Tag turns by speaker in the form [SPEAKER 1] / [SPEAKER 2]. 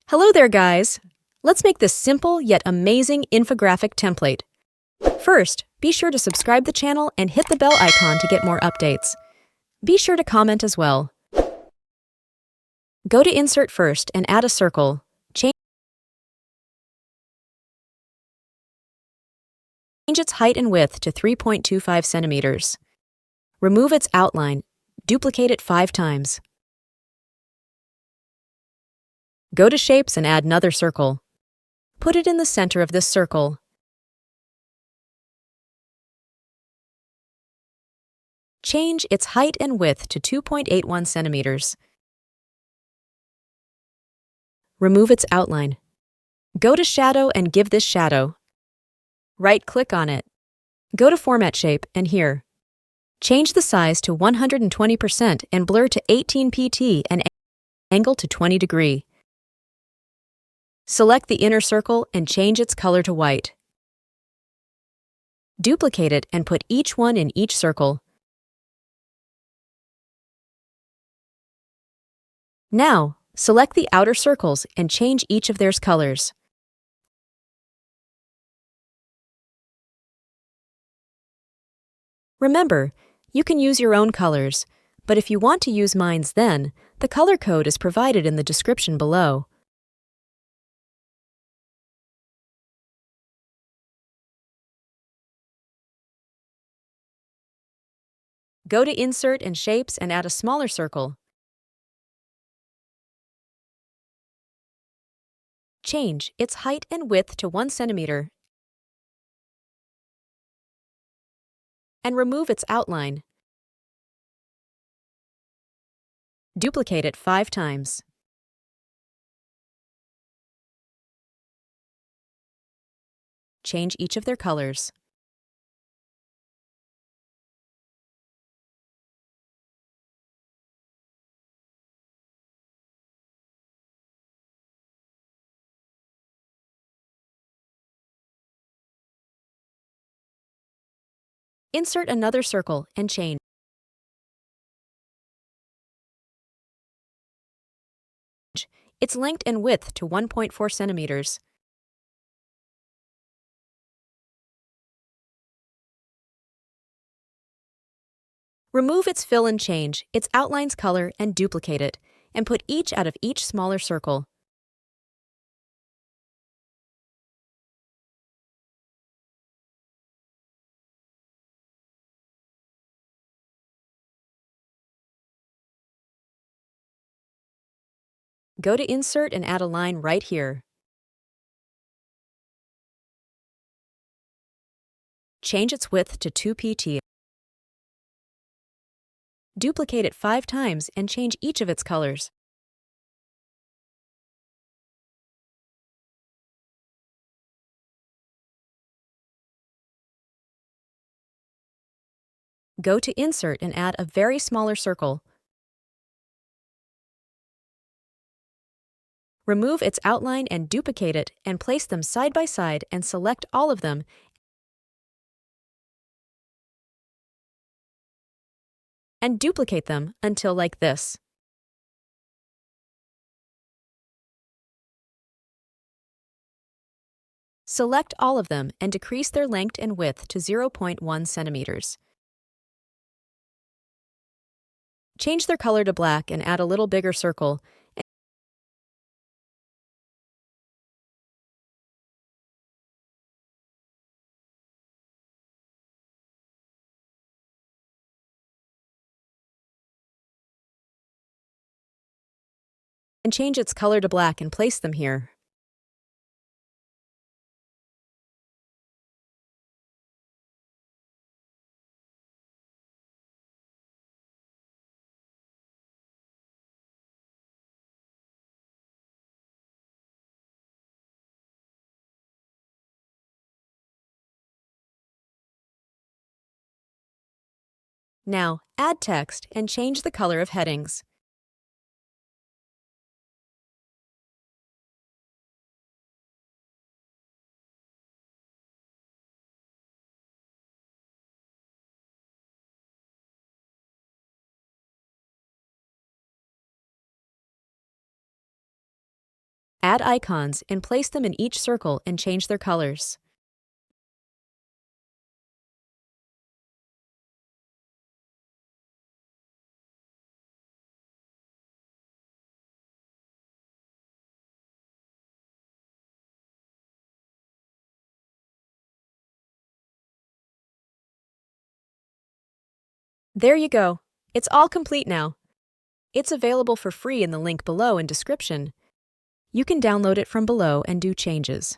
[SPEAKER 1] Hello there, guys! Let's make this simple yet amazing infographic template. First, be sure to subscribe the channel and hit the bell icon to get more updates. Be sure to comment as well. Go to Insert first and add a circle. Change its height and width to 3.25 centimeters. Remove its outline. Duplicate it 5 times. Go to Shapes and add another circle. Put it in the center of this circle. Change its height and width to 2.81 centimeters. Remove its outline. Go to Shadow and give this shadow. Right-click on it. Go to Format Shape and here. Change the size to 120% and blur to 18 pt and angle to 20 degree. Select the inner circle and change its color to white. Duplicate it and put each one in each circle. Now, select the outer circles and change each of their colors. Remember, you can use your own colors, but if you want to use mine's then, the color code is provided in the description below. Go to Insert and Shapes and add a smaller circle. Change its height and width to 1 centimeter and remove its outline. Duplicate it 5 times. Change each of their colors. Insert another circle and change its length and width to 1.4 centimeters. Remove its fill and change its outline's color and duplicate it, and put each out of each smaller circle. Go to Insert and add a line right here. Change its width to 2 pt. Duplicate it 5 times and change each of its colors. Go to Insert and add a very smaller circle. Remove its outline and duplicate it and place them side by side and select all of them and duplicate them until like this. Select all of them and decrease their length and width to 0.1 centimeters. Change their color to black and add a little bigger circle. And change its color to black and place them here. Now, add text and change the color of headings. Add icons and place them in each circle and change their colors. There you go. It's all complete now. It's available for free in the link below in description. You can download it from below and do changes.